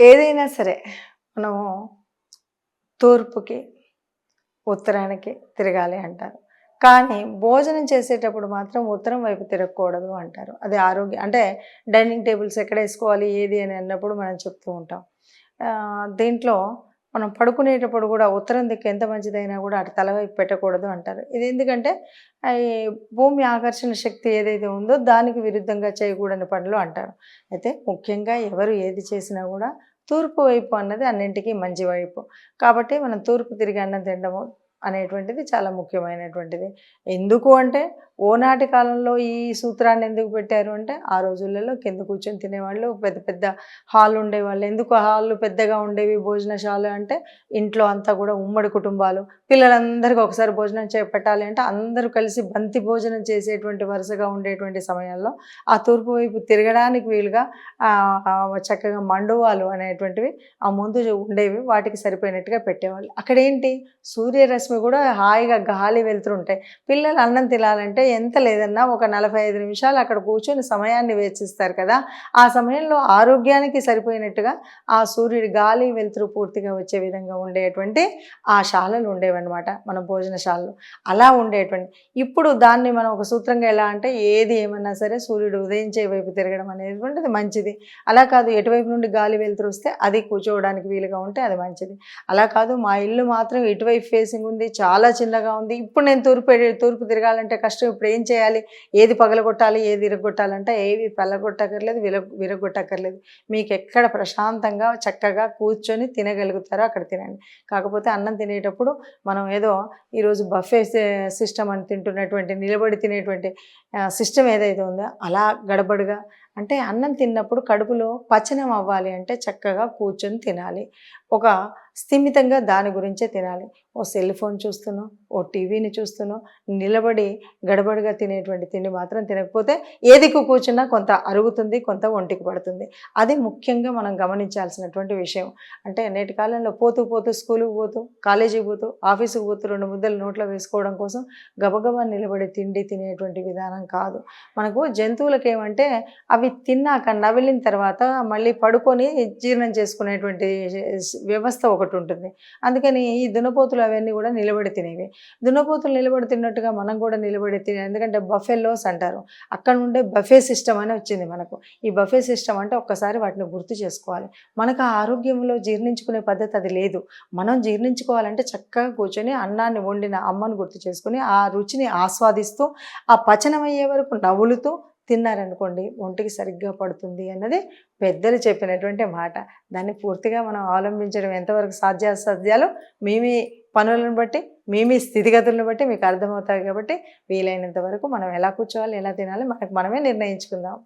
ఏదైనా సరే మనము తూర్పుకి, ఉత్తరానికి తిరగాలి అంటారు. కానీ భోజనం చేసేటప్పుడు మాత్రం ఉత్తరం వైపు తిరగకూడదు అంటారు. అది అంటే డైనింగ్ టేబుల్స్ ఎక్కడేసుకోవాలి ఏది అని అన్నప్పుడు మనం చెప్తూ ఉంటాం. దీంట్లో మనం పడుకునేటప్పుడు కూడా ఉత్తరం దిక్కు ఎంత మంచిదైనా కూడా అటు తల వైపు పెట్టకూడదు అంటారు. ఇది ఎందుకంటే ఈ భూమి ఆకర్షణ శక్తి ఏదైతే ఉందో దానికి విరుద్ధంగా చేయకూడని పనులు అంటారు. అయితే ముఖ్యంగా ఎవరు ఏది చేసినా కూడా తూర్పు వైపు అన్నది అన్నింటికీ మంచి వైపు. కాబట్టి మనం తూర్పు తిరిగి అన్నం తినడము అనేటువంటిది చాలా ముఖ్యమైనటువంటిది. ఎందుకు అంటే ఓనాటి కాలంలో ఈ సూత్రాన్ని ఎందుకు పెట్టారు అంటే ఆ రోజులలో కింద కూర్చొని తినేవాళ్ళు, పెద్ద పెద్ద హాల్ ఉండేవాళ్ళు. ఎందుకు హాళ్ళు పెద్దగా ఉండేవి భోజనశాల అంటే ఇంట్లో అంతా కూడా ఉమ్మడి కుటుంబాలు, పిల్లలందరికీ ఒకసారి భోజనం పెట్టాలి అంటే అందరూ కలిసి బంతి భోజనం చేసేటువంటి వరుసగా ఉండేటువంటి సమయంలో ఆ తూర్పు వైపు తిరగడానికి వీలుగా చక్కగా మండువాలు అనేటువంటివి ఆ ముందు ఉండేవి, వాటికి సరిపోయినట్టుగా పెట్టేవాళ్ళు. అక్కడేంటి సూర్యరశ్మి కూడా హాయిగా గాలి వెళ్తుంటాయి. పిల్లలు అన్నం తినాలంటే ఎంత లేదన్నా ఒక 45 నిమిషాలు అక్కడ కూర్చొని సమయాన్ని వెచ్చిస్తారు కదా. ఆ సమయంలో ఆరోగ్యానికి సరిపోయినట్టుగా ఆ సూర్యుడి గాలి వెలుతురు పూర్తిగా వచ్చే విధంగా ఉండేటువంటి ఆ శాలలు ఉండేవన్నమాట మన భోజనశాలలు. అలా ఉండేటువంటి ఇప్పుడు దాన్ని మనం ఒక సూత్రంగా ఎలా అంటే ఏది ఏమన్నా సరే సూర్యుడు ఉదయించే వైపు తిరగడం అనేటువంటిది మంచిది. అలా కాదు ఎటువైపు నుండి గాలి వెలుతురు వస్తే అది కూర్చోవడానికి వీలుగా ఉంటే అది మంచిది. అలా కాదు మా ఇల్లు మాత్రం ఇటువైపు ఫేసింగ్ ఉంది, చాలా చిన్నగా ఉంది, ఇప్పుడు నేను తూర్పు తిరగాలంటే కష్టం, ఇప్పుడు ఏం చేయాలి, ఏది పగలగొట్టాలి ఏది విరగొట్టాలంటే ఏవి పగలగొట్టక్కర్లేదు, విరగొట్టక్కర్లేదు. మీకు ఎక్కడ ప్రశాంతంగా చక్కగా కూర్చొని తినగలుగుతారో అక్కడ తినండి. కాకపోతే అన్నం తినేటప్పుడు మనం ఏదో ఈరోజు బఫే సిస్టమ్ అని తింటున్నటువంటి నిలబడి తినేటువంటి సిస్టమ్ ఏదైతే ఉందో అలా గడబడిగా అంటే అన్నం తిన్నప్పుడు కడుపులో పచనం అవ్వాలి అంటే చక్కగా కూర్చొని తినాలి. ఒక స్థిమితంగా దాని గురించే తినాలి. ఓ సెల్ ఫోన్ చూస్తునో, ఓ టీవీని చూస్తునో నిలబడి గడబడిగా తినేటువంటి తిండి మాత్రం తినకపోతే ఏదికు కూర్చున్నా కొంత అరుగుతుంది, కొంత ఒంటికి పడుతుంది. అది ముఖ్యంగా మనం గమనించాల్సినటువంటి విషయం. అంటే నేటి కాలంలో పోతూ స్కూలుకు పోతూ, కాలేజీకి పోతూ, ఆఫీసుకు పోతూ 2 ముద్దలు నోట్లో వేసుకోవడం కోసం గబగబా నిలబడి తిండి తినేటువంటి విధానం కాదు. మనకు జంతువులకు ఏమంటే అవి తిన్నాక నవిలిన తర్వాత మళ్ళీ పడుకొని జీర్ణం చేసుకునేటువంటి వ్యవస్థ ఒకటి ఉంటుంది. అందుకని ఈ దున్నపోతులు అవన్నీ కూడా నిలబడి తినేవి. దున్నపోతులు నిలబడి తిన్నట్టుగా మనం కూడా నిలబడి తినే, ఎందుకంటే బఫెలోస్ అంటారు, అక్కడ నుండే బఫే సిస్టమ్ అని వచ్చింది మనకు. ఈ బఫే సిస్టమ్ అంటే ఒక్కసారి వాటిని గుర్తు చేసుకోవాలి. మనకు ఆ ఆరోగ్యంలో జీర్ణించుకునే పద్ధతి అది లేదు. మనం జీర్ణించుకోవాలంటే చక్కగా కూర్చొని అన్నాన్ని వండిన అమ్మను గుర్తు చేసుకుని ఆ రుచిని ఆస్వాదిస్తూ ఆ పచనమయ్యే వరకు నవ్వులుతూ తిన్నారనుకోండి ఒంటికి సరిగ్గా పడుతుంది అన్నది పెద్దలు చెప్పినటువంటి మాట. దాన్ని పూర్తిగా మనం అవలంబించడం ఎంతవరకు సాధ్యాసాధ్యాలు మీ పనులను బట్టి, మీ స్థితిగతులను బట్టి మీకు అర్థమవుతాయి. కాబట్టి వీలైనంత వరకు మనం ఎలా కూర్చోవాలి, ఎలా తినాలి మనకు మనమే నిర్ణయించుకుందాం.